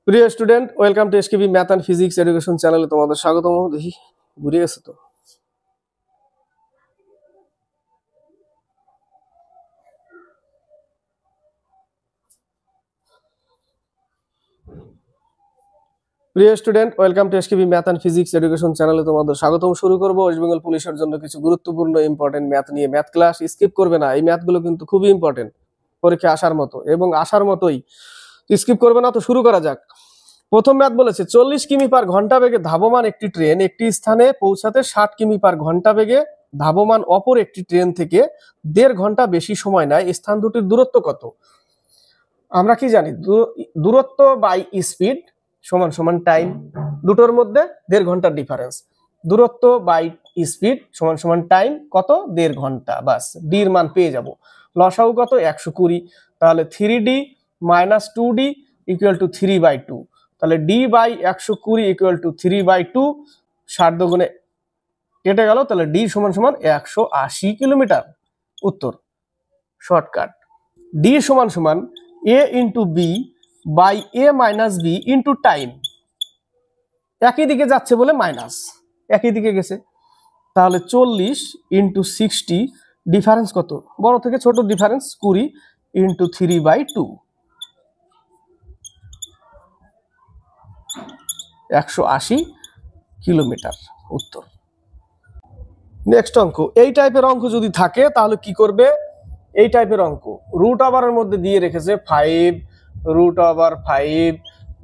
প্রিয় student, welcome to SKB math and physics education চ্যানেলে তোমাদের স্বাগতম। দেখি ঘুরে গেছে তো। প্রিয় student, welcome to SKB math and physics education চ্যানেলে তোমাদের স্বাগতম। শুরু করবো ওয়েস্ট বেঙ্গল পুলিশের জন্য কিছু গুরুত্বপূর্ণ ইম্পর্টেন্ট ম্যাথ নিয়ে। ম্যাথ ক্লাস স্কিপ করবে না, এই ম্যাথগুলো কিন্তু খুবই ইম্পর্টেন্ট পরীক্ষা আসার মতো এবং আসার মতোই, স্কিপ করবে না। তো শুরু করা যাক। প্রথম ম্যাথ বলেছে 40 কিমি পার ঘন্টা বেগে ধাবমান একটি ট্রেন একটি স্থানে পৌঁছাতে 60 কিমি পার ঘন্টা বেগে ধাবমান অপর একটি ট্রেন থেকে 1.5 ঘন্টা বেশি সময় নেয়। স্থান দুটির দূরত্ব কত? আমরা কি জানি, দূরত্ব বাই স্পিড সমান সমান টাইম। দুটোর মধ্যে 1.5 ঘন্টার ডিফারেন্স। দূরত্ব বাই স্পিড সমান সমান টাইম কত? 1.5 ঘন্টা। বাস ডির মান পেয়ে যাব। লসাগু কত? 120। তাহলে 3d minus 2d equal to 3/2। তাহলে d বাই 120 ইকুয়াল টু 3/2। 60 দুগুণে কেটে গেল, তাহলে d সমান সমান 180 কিলোমিটার। উত্তর শর্টকাট। d সমান সমান a into B by a minus B into time. একই দিকে যাচ্ছে বলে মাইনাস, একই দিকে গেছে। তাহলে 40 ইন্টু 60, ডিফারেন্স কত? বড় থেকে ছোট ডিফারেন্স 20 ইন্টু 3/2, 180 কিলোমিটার। উত্তর। নেক্সট অঙ্ক। এই টাইপের অঙ্ক যদি থাকে তাহলে কি করবে? এই টাইপের অঙ্ক রুট ওভারের মধ্যে দিয়ে রেখেছে 5 root over 5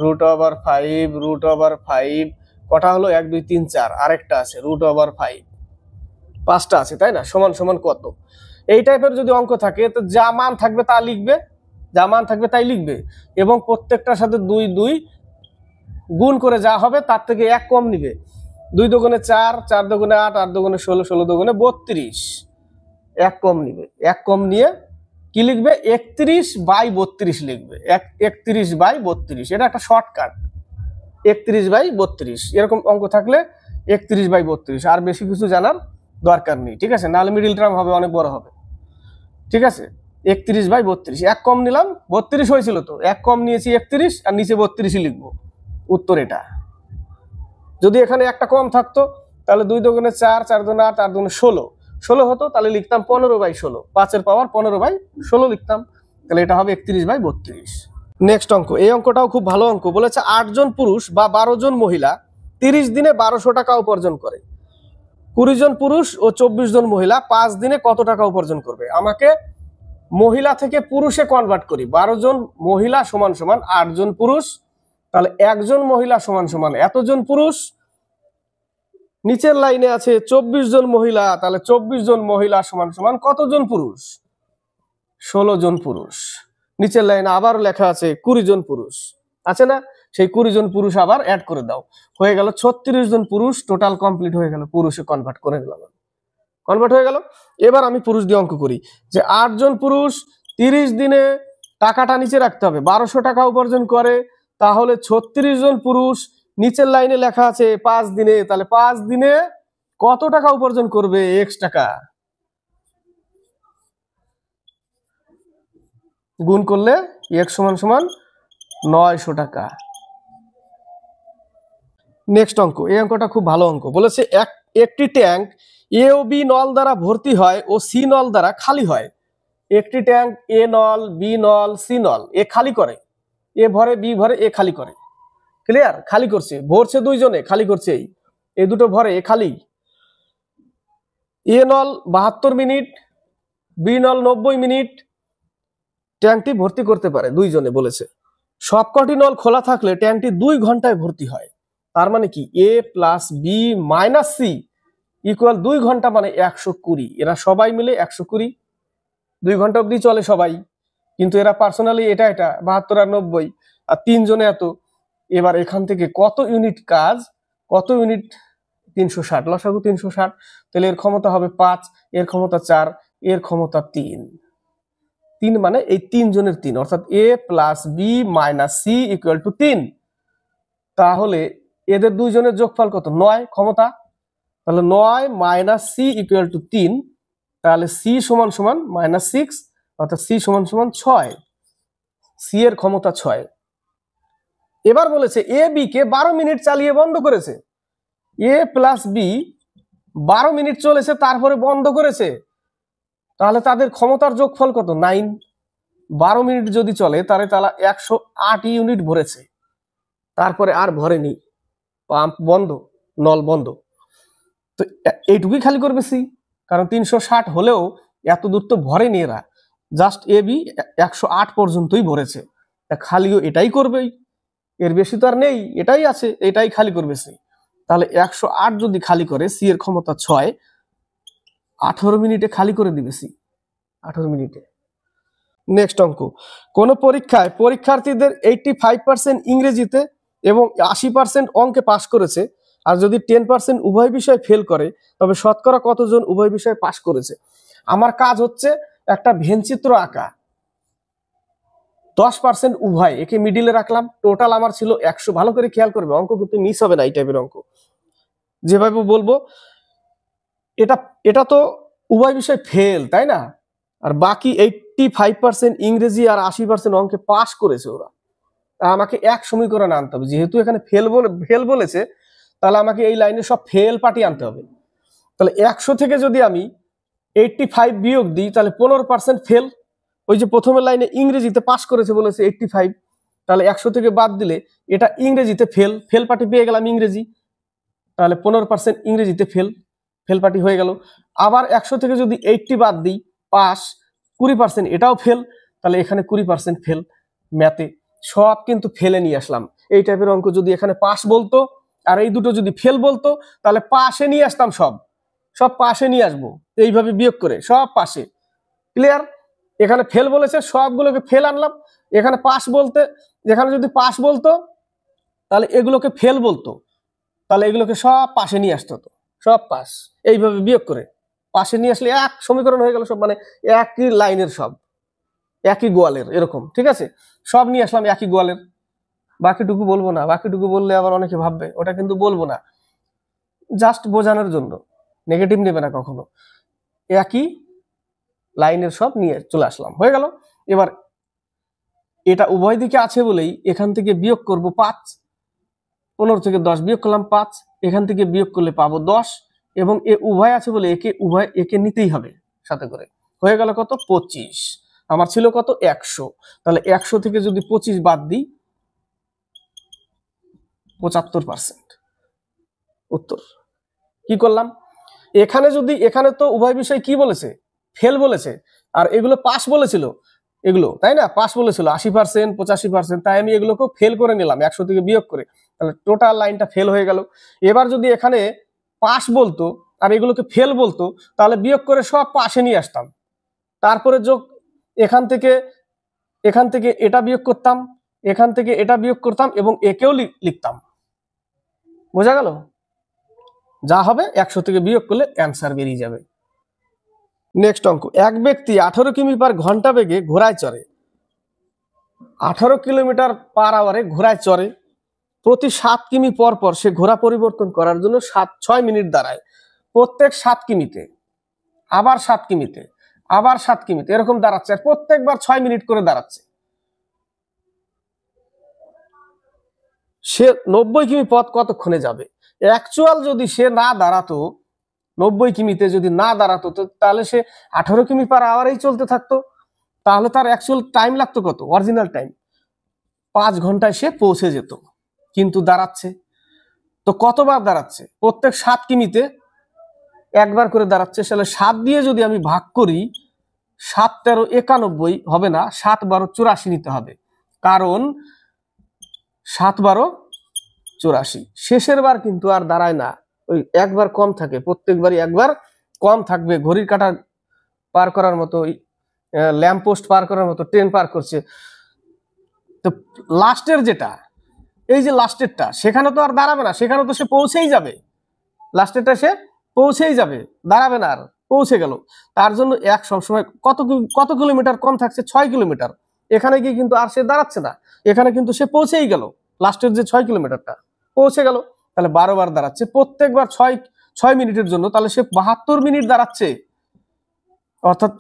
root over 5 root over 5। কটা হলো? 1 2 3 4। আরেকটা আছে রুট ওভার 5। 5টা আছে, তাই না? সমান সমান কত? এই টাইপের যদি অঙ্ক থাকে তো যা মান থাকবে তা লিখবে, যা মান থাকবে তাই লিখবে এবং প্রত্যেকটার সাথে 2 2 গুণ করে যা হবে তার থেকে 1 কম নিবে। 2 দুগুণে 4, 4 দুগুণে 8, 8 দুগুণে 16, 16 দুগুণে 32। 1 কম নিবে। 1 কম নিয়ে কি লিখবে? 31/32 লিখবে। 31/32। এটা একটা শর্টকাট। 31/32 এরকম অঙ্ক থাকলে 31/32, আর বেশি কিছু জানার দরকার নেই, ঠিক আছে? নাহলে মিডিল টার্ম হবে, অনেক বড় হবে, ঠিক আছে? 31/32। 1 কম নিলাম, 32 হয়েছিল তো 1 কম নিয়েছি 31, আর নিচে 32ই লিখবো। উত্তর এটা। যদি এখানে একটা কম থাকতো তাহলে 2 দুগুণে 4, 4 দুগুণে 8, 8 দুগুণে 16, 16 হতো, তাহলে লিখতাম 15/16। 5 এর পাওয়ার 15/16 লিখতাম। তাহলে এটা হবে 31/32। নেক্সট অঙ্ক। এই অঙ্কটাও খুব ভালো অঙ্ক। বলেছে 8 জন পুরুষ বা 12 জন মহিলা 30 দিনে 1200 টাকা উপার্জন করে। 20 জন পুরুষ ও 24 জন মহিলা 5 দিনে কত টাকা উপার্জন করবে? আমাকে মহিলা থেকে পুরুষে কনভার্ট করি। 12 জন মহিলা সমান সমান 8 জন পুরুষ, তাহলে একজন মহিলা সমান সমান এতজন পুরুষ। নিচের লাইনে আছে 24 জন মহিলা, তাহলে 24 জন মহিলা সমান সমান কতজন পুরুষ? 16 জন পুরুষ। নিচের লাইনে আবার লেখা আছে 20 জন পুরুষ, আছে না? সেই 20 জন পুরুষ আবার অ্যাড করে দাও, হয়ে গেল 36 জন পুরুষ। টোটাল কমপ্লিট হয়ে গেল, পুরুষে কনভার্ট করে দিলাম, কনভার্ট হয়ে গেল। এবার আমি পুরুষ দিয়ে অঙ্ক করি যে 8 জন পুরুষ 30 দিনে টাকাটা নিচে রাখতে হবে, 1200 টাকা উপার্জন করে, তাহলে 36 জন পুরুষ নিচের লাইনে লেখা আছে 5 দিনে, তাহলে 5 দিনে কত টাকা উপার্জন করবে? x টাকা। গুণ করলে x সমান সমান 900 টাকা। নেক্সট অঙ্ক। এই অঙ্কটা খুব ভালো অঙ্ক। বলেছে একটি ট্যাঙ্ক এ ও বি নল দ্বারা ভর্তি হয় ও সি নল দ্বারা খালি হয়। একটি ট্যাঙ্ক এ নল, বি নল, সি নল, এ খালি করে, এ ভরে, বি ভরে, এ খালি করে। ক্লিয়ার? খালি করছে, ভরছে 2 জনে, খালি করছে এই দুটো ভরে, এ খালি। এ নল 72 মিনিট, বি নল 90 মিনিট ট্যাঙ্কটি ভর্তি করতে পারে 2 জনে বলেছে। সবকটি নল খোলা থাকলে ট্যাঙ্কটি 2 ঘন্টায় ভর্তি হয়। তার মানে কি? A plus B minus C equal 2 ঘন্টা, মানে 120। এরা সবাই মিলে 120, 2 ঘন্টা অবধি চলে সবাই, কিন্তু এরা পার্সোনালি এটা 72 আর 90, আর 3 জনে এত। এবার এখান থেকে কত ইউনিট কাজ, কত ইউনিট? 360, লসাগু 360। তাহলে এর ক্ষমতা হবে 5, এর ক্ষমতা 4, এর ক্ষমতা 3। 3 মানে এই 3 জনের 3, অর্থাৎ A plus B minus C equal to 3। তাহলে এদের 2 জনের যোগফল কত? 9 ক্ষমতা। তাহলে 9 মাইনাস সি ইকুয়াল টু 3, তাহলে সি সমান সমান -6, অর্থাৎ সি সমান সমান 6। সি এর ক্ষমতা 6। এবার বলেছে এ বি কে 12 মিনিট চালিয়ে বন্ধ করেছে। এ প্লাস বি 12 মিনিট চলেছে তারপরে বন্ধ করেছে, তাহলে তাদের ক্ষমতার যোগফল কত? 9। 12 মিনিট যদি চলে তাহলে তারা 108 ইউনিট ভরেছে, তারপরে আর ভরেনি, পাম্প বন্ধ, নল বন্ধ। তো এইটুকুই খালি করবে সি, কারণ 360 হলেও এত দূর তো ভরেনি এরা, জাস্ট এ বি 108 পর্যন্তই ভরেছে, খালিও এটাই করবেই, এর বেশি তো আর নেই, এটাই আছে, এটাই খালি করবে সি। তাহলে 108 যদি খালি করে, সি এর ক্ষমতা 6, 18 মিনিটে খালি করে দিবে সি, 18 মিনিটে। নেক্সট অঙ্ক, কোন পরীক্ষায় পরীক্ষার্থীদের 85% ইংরেজিতে এবং 80% অঙ্কে পাস করেছে, আর যদি 10% উভয় বিষয় ফেল করে তবে শতকরা কতজন উভয় বিষয় পাস করেছে। আমার কাজ হচ্ছে একটা ভেনচিত্র আঁকা, 10% উভয়, একে মিডিলে রাখলাম, টোটাল আমার ছিল 100। ভালো করে খেয়াল করবে, অঙ্ক কিন্তু মিস হবে না, এই টাইপের অঙ্ক যেভাবে বলবো। এটা এটা তো উভয় বিষয় ফেল, তাই না? আর বাকি 85% ইংরেজি আর 80% অঙ্কে পাস করেছে ওরা। আমাকে এক সমীকরণ আনতে হবে, যেহেতু এখানে ফেল বলেছে, তাহলে আমাকে এই লাইনে সব ফেল পার্টি আনতে হবে। তাহলে 100 থেকে যদি আমি 85 বিয়োগ দিই তাহলে 15% ফেল। ওই যে প্রথমের লাইনে ইংরেজিতে পাস করেছে বলেছে 85, তাহলে 100 থেকে বাদ দিলে এটা ইংরেজিতে ফেল পার্টি পেয়ে গেলাম ইংরেজি, তাহলে 15% ইংরেজিতে ফেল পার্টি হয়ে গেল। আবার 100 থেকে যদি 80 বাদ দিই, পাস, 20% এটাও ফেল, তাহলে এখানে 20% ফেল। ম্যাথে সব কিন্তু ফেলে নিয়ে আসলাম। এই টাইপের অঙ্ক যদি এখানে পাস বলতো আর এই দুটো যদি ফেল বলতো, তাহলে পাশে নিয়ে আসতাম, সব পাশে নিয়ে আসবো, এইভাবে বিয়োগ করে সব পাশে। ক্লিয়ার? এখানে ফেল বলেছে, সবগুলোকে ফেল আনলাম। এখানে পাস বলতে, এখানে যদি পাস বলতো তাহলে এগুলোকে ফেল বলতো, তাহলে এগুলোকে সব পাশে নিয়ে আসতে হতো, সব পাশ, এইভাবে বিয়োগ করে পাশে নিয়ে আসলে এক সমীকরণ হয়ে গেল সব, মানে একই লাইনের সব, একই গোয়ালের, এরকম। ঠিক আছে, সব নিয়ে আসলাম একই গোয়ালের। বাকিটুকু বলবো না, বাকিটুকু বললে আবার অনেকে ভাববে, ওটা কিন্তু বলবো না, জাস্ট বোঝানোর জন্য, নেগেটিভ নেবে না কখনো। একই লাইনের সব নিয়ে চলে আসলাম, হয়ে গেল। এবার এটা উভয় দিকে আছে বলেই এখান থেকে বিয়োগ করব 5, 15 থেকে 10 বিয়োগ করলাম 5, এখান থেকে বিয়োগ করলে পাবো 10, এবং এ উভয় আছে বলে একে নিতেই হবে সাথে করে। হয়ে গেল কত? 25। আমার ছিল কত? 100। তাহলে 100 থেকে যদি 25 বাদ দিই, 75% উত্তর। কি করলাম? এখানে তো উভয় বিষয় কি বলেছে? ফেল বলেছে, আর এগুলো পাস বলেছিল, এগুলো, তাই না? পাস বলেছিল 80%, 85%, তাই আমি এগুলোকেও ফেল করে নিলাম 100 থেকে বিয়োগ করে, তাহলে টোটাল লাইনটা ফেল হয়ে গেল। এবার যদি এখানে পাস বলতো আর এগুলোকে ফেল বলতো, তাহলে বিয়োগ করে সব পাশে নিয়ে আসতাম, তারপরে যোগ, এখান থেকে এটা বিয়োগ করতাম, এখান থেকে এটা বিয়োগ করতাম, এবং একেও লিখতাম। বোঝা গেল? যা হবে 100 থেকে বিয়োগ করলে অ্যান্সার বেরিয়ে যাবে। নেক্সট অঙ্ক, এক ব্যক্তি 18 কিমি পার ঘন্টা বেগে ঘোড়ায় চড়ে, 18 কিলোমিটার পার আওয়ারে ঘোড়ায় চড়ে। প্রতি 7 কিমি পর পর সে ঘোড়া পরিবর্তন করার জন্য 6 মিনিট দাঁড়ায়। প্রত্যেক 7 কিমিতে, আবার 7 কিমিতে, আবার 7 কিমিতে, এরকম দাঁড়াচ্ছে, আর প্রত্যেকবার 6 মিনিট করে দাঁড়াচ্ছে। সে 90 কিমি পথ কতক্ষণে যাবে? অ্যাকচুয়াল যদি সে না দাঁড়াতো, 90 কিমিতে যদি না দাঁড়াতো, তাহলে সে 18 কিমি পার আওয়ারেই চলতে থাকতো, তাহলে তার অ্যাকচুয়াল টাইম লাগতো কত? অরিজিনাল টাইম 5 ঘন্টায় সে পৌঁছে যেত, কিন্তু দাঁড়াচ্ছে তো কতবার দাঁড়াচ্ছে? প্রত্যেক 7 কিমিতে একবার করে দাঁড়াচ্ছে। তাহলে 7 দিয়ে যদি আমি ভাগ করি, 7 13 91 হবে না, 7 12 84 নিতে হবে, কারণ 7 12 84, শেষের বার কিন্তু আর দাঁড়ায় না, ওই একবার কম থাকে, প্রত্যেকবারই একবার কম থাকবে। ঘড়ির কাঁটা পার করার মতো, ল্যাম্প পোস্ট পার করার মতো, ট্রেন পার করছে। তো লাস্টের যেটা, এই যে লাস্টেরটা, সেখানে তো আর দাঁড়াবে না, সেখানে তো সে পৌঁছেই যাবে, লাস্টেরটা সে পৌঁছেই যাবে, দাঁড়াবে না আর, পৌঁছে গেল। তার জন্য এক সবসময় কত কিলোমিটার কম থাকছে? 6 কিলোমিটার। এখানে গিয়ে কিন্তু আর সে দাঁড়াচ্ছে না, এখানে কিন্তু সে পৌঁছেই গেল, লাস্টের যে 6 কিলোমিটারটা পৌঁছে গেল। তাহলে 12 বার দাঁড়াচ্ছে, প্রত্যেকবার 6 মিনিটের জন্য, তাহলে সে 72 মিনিট দাঁড়াচ্ছে, অর্থাৎ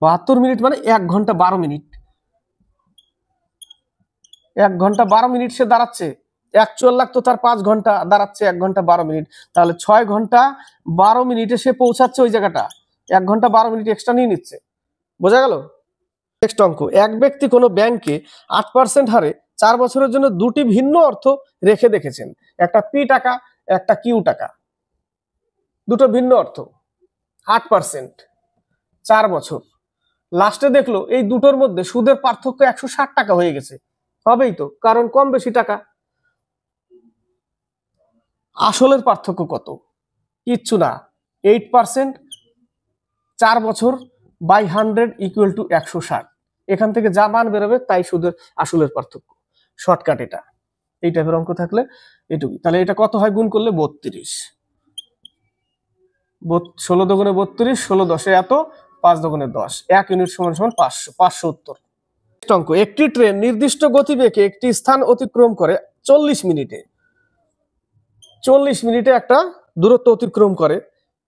72 মিনিট মানে 1 ঘন্টা 12 মিনিট। 1 ঘন্টা 12 মিনিট সে দাঁড়াচ্ছে, অ্যাকচুয়াল লাগতো তার 5 ঘন্টা, দাঁড়াচ্ছে 1 ঘন্টা 12 মিনিট, তাহলে 6 ঘন্টা 12 মিনিটে সে পৌঁছাচ্ছে ওই জায়গাটা, 1 ঘন্টা 12 মিনিট এক্সট্রা নিয়ে নিচ্ছে। বোঝা গেল? নেক্সট অঙ্ক, এক ব্যক্তি কোনো ব্যাংকে 8% হারে 4 বছরের জন্য দুটি ভিন্ন অর্থ রেখে দেখেছেন, একটা পি টাকা একটা কিউ টাকা, দুটো ভিন্ন অর্থ 8% 4 বছর। লাস্টে দেখলো এই দুটোর মধ্যে সুদের পার্থক্য 160 টাকা হয়ে গেছে, হবেই তো, কারণ কম বেশি টাকা। আসলের পার্থক্য কত? কিচ্ছু না, 8% 4 বছর বাই 100 ইকুয়াল টু 160। এখান থেকে যা মান বেরোবে তাই সুদের আসলের পার্থক্য। শর্টকাট এটা, এই টাইপের অঙ্ক থাকলে এটুকু। তাহলে এটা কত হয় গুণ করলে? 32। 16 দোকানে 32, 16 10 এত, 5 দোকানে 10, 1 ইউনিট সমান সমান 500। 500 উত্তর। অঙ্ক, একটি ট্রেন নির্দিষ্ট গতিবেগে একটি স্থান অতিক্রম করে 40 মিনিটে। 40 মিনিটে একটা দূরত্ব অতিক্রম করে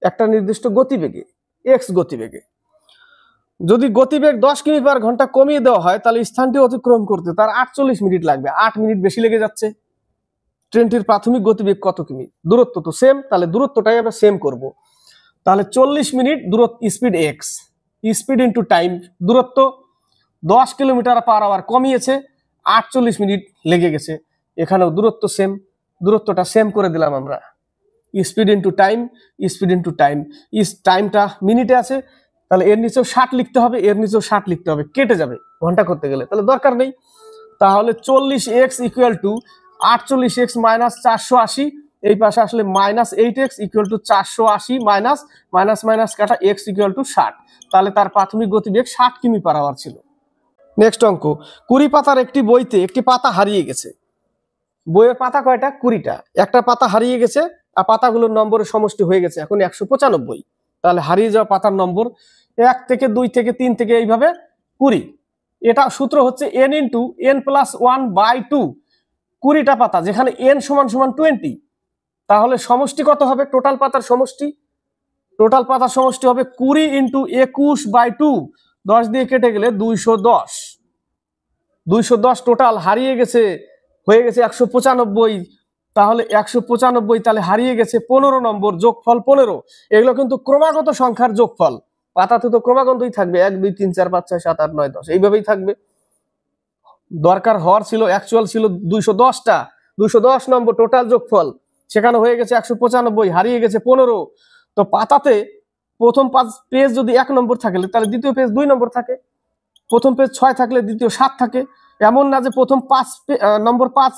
একটা নির্দিষ্ট গতিবেগে, এক্স গতিবেগে। যদি গতিবেগ 10 কিমি পার ঘন্টা কমিয়ে দেওয়া হয় তাহলে স্থানটি অতিক্রম করতে তার 48 মিনিট লাগবে। 8 মিনিট বেশি লেগে যাচ্ছে। ট্রেনটির প্রাথমিক গতিবেগ কত কিমি? দূরত্ব তো সেম, তাহলে দূরত্বটাই আমরা সেম করব। তাহলে 40 মিনিট দূরত্ব, speed x, speed into time, দূরত্ব 10 কিলোমিটার পার আওয়ার কমিয়েছে, 48 মিনিট লেগে গেছে। এখানেও দূরত্ব সেম, দূরত্বটা সেম করে দিলাম আমরা। Speed into time, speed into time, টাইমটা মিনিটে আছে, তাহলে এর নিচেও 60 লিখতে হবে, এর নিচেও 60 লিখতে হবে, কেটে যাবে ঘন্টা করতে গেলে, তাহলে দরকার নেই। তাহলে 40x equal to 48x minus 480, এই পাশে আসলে minus 8x equal to 480 minus minus minus কাটা x ইকুয়াল টু 60। তাহলে তার প্রাথমিক গতিবেগ 60 কিমি পার আওয়ার ছিল। নেক্সট অঙ্ক, 20 পাতার একটি বইতে একটি পাতা হারিয়ে গেছে। বইয়ের পাতা কয়টা? 20টা। একটা পাতা হারিয়ে গেছে আর পাতাগুলোর নম্বরের সমষ্টি হয়ে গেছে এখন 195। তাহলে হারিয়ে যাওয়া পাতার নম্বর 1 থেকে 2 থেকে 3 থেকে এইভাবে 20। এটা সূত্র হচ্ছে n ইন্টু n প্লাস 1/2। 20টা পাতা, যেখানে n সমান সমান 20, তাহলে সমষ্টি কত হবে? টোটাল পাতার সমষ্টি, টোটাল পাতার সমষ্টি হবে 20 ইন্টু 21/2। 10 দিয়ে কেটে গেলে 210। 210 টোটাল হারিয়ে গেছে, হয়ে গেছে 195। তাহলে 195, তাহলে হারিয়ে গেছে 15 নম্বর, যোগফল 15। এগুলো কিন্তু ক্রমাগত সংখ্যার যোগফল, পাতাতে তো ক্রমাগতই থাকবে, 1 2 3 4 5 6 7 8 9 10 এইভাবেই থাকবে। দরকার হওয়ার ছিল, অ্যাকচুয়াল ছিল 210টা, 210 নম্বর টোটাল যোগফল, সেখানে হয়ে গেছে 195, হারিয়ে গেছে 15। তো পাতাতে প্রথম 5 পেজ যদি 1 নম্বর থাকে তাহলে দ্বিতীয় পেজ 2 নম্বর থাকে, প্রথম পেজ 6 থাকলে দ্বিতীয় 7 থাকে। এমন না যে প্রথম 5 নম্বর 5,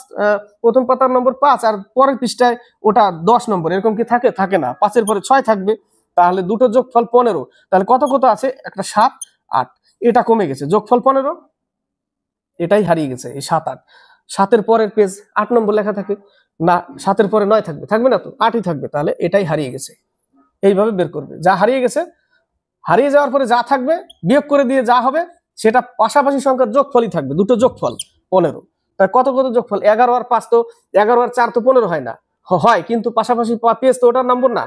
প্রথম পাতার নম্বর 5 আর পরের পৃষ্ঠায় ওটা 10 নম্বর, এরকম কি থাকে? থাকে না। 5-এর পরে 6 থাকবে, তাহলে দুটো যোগফল 15। তাহলে কত কত আছে? একটা 7 8, এটা কমে গেছে, যোগফল 15, এটাই হারিয়ে গেছে, এই 7 8। 7-এর পরের পেজ 8 নম্বর লেখা থাকে না, 7-এর পরে 9 থাকবে, থাকবে না তো, 8ই থাকবে, তাহলে এটাই হারিয়ে গেছে। এইভাবে বের করবে। যা হারিয়ে গেছে, হারিয়ে যাওয়ার পরে যা থাকবে বিয়োগ করে দিয়ে যা হবে সেটা পাশাপাশি সংখ্যার যোগফলই থাকবে, দুটো যোগফল 15। তাই কত কত যোগফল? 11 আর 5 তো, 11 আর 4 তো 15 হয় না, হয়, কিন্তু পাশাপাশি পেজ তো ওটার নম্বর না,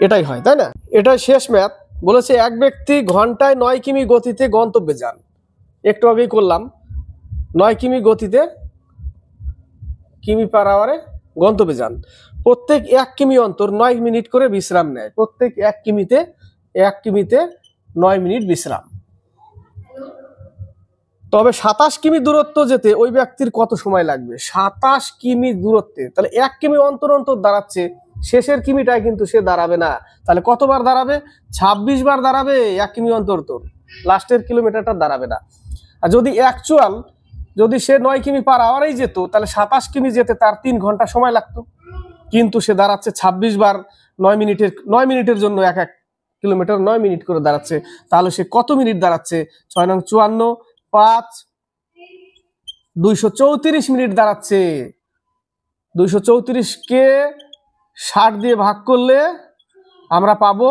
এটাই হয়, তাই না? এটাই শেষ ম্যাথ। বলেছে এক ব্যক্তি ঘন্টায় 9 কিমি গতিতে গন্তব্যে যান। একটু আগেই করলাম, 9 কিমি গতিতে, কিমি পার আওয়ারে গন্তব্যে যান। প্রত্যেক 1 কিমি অন্তর 9 মিনিট করে বিশ্রাম নেয়। প্রত্যেক 1 কিমিতে 9 মিনিট বিশ্রাম। তবে 27 কিমি দূরত্ব যেতে ওই ব্যক্তির কত সময় লাগবে? 27 কিমি দূরত্বে, তাহলে 1 কিমি অন্তর অন্তর দাঁড়াচ্ছে, শেষের কিমিটায় কিন্তু সে দাঁড়াবে না, তাহলে কতবার দাঁড়াবে? 26 বার দাঁড়াবে 1 কিমি অন্তর অন্তর, লাস্টের কিলোমিটারটা দাঁড়াবে না। আর যদি অ্যাকচুয়াল, যদি সে 9 কিমি পার আওয়ারেই যেত তাহলে 27 কিমি যেতে তার 3 ঘন্টা সময় লাগতো, কিন্তু সে দাঁড়াচ্ছে 26 বার 9 মিনিটের জন্য 1 কিলোমিটার 9 মিনিট করে দাঁড়াচ্ছে। তাহলে সে কত মিনিট দাঁড়াচ্ছে? 6 নং 54 5 234 মিনিট দাঁড়াচ্ছে। 234 কে 60 দিয়ে ভাগ করলে আমরা পাবো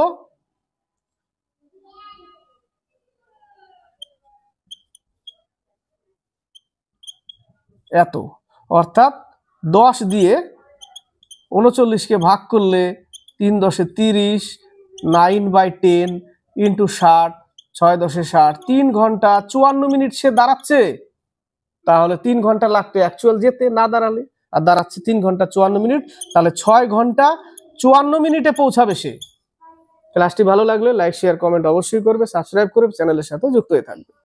এত, অর্থাৎ 10 দিয়ে 39 কে ভাগ করলে 3 10 30, 9/10 ইন্টু 60, 6 10 60, 3 ঘন্টা 54 মিনিট সে দাঁড়াচ্ছে। তাহলে 3 ঘন্টা লাগতো অ্যাকচুয়াল যেতে না দাঁড়ালে, আর দাঁড়াচ্ছে 3 ঘন্টা 54 মিনিট, তাহলে 6 ঘন্টা 54 মিনিটে পৌঁছাবে সে। ক্লাসটি ভালো লাগলে লাইক শেয়ার কমেন্ট অবশ্যই করবে, সাবস্ক্রাইব করবে, চ্যানেলের সাথে যুক্ত হয়ে থাকবে।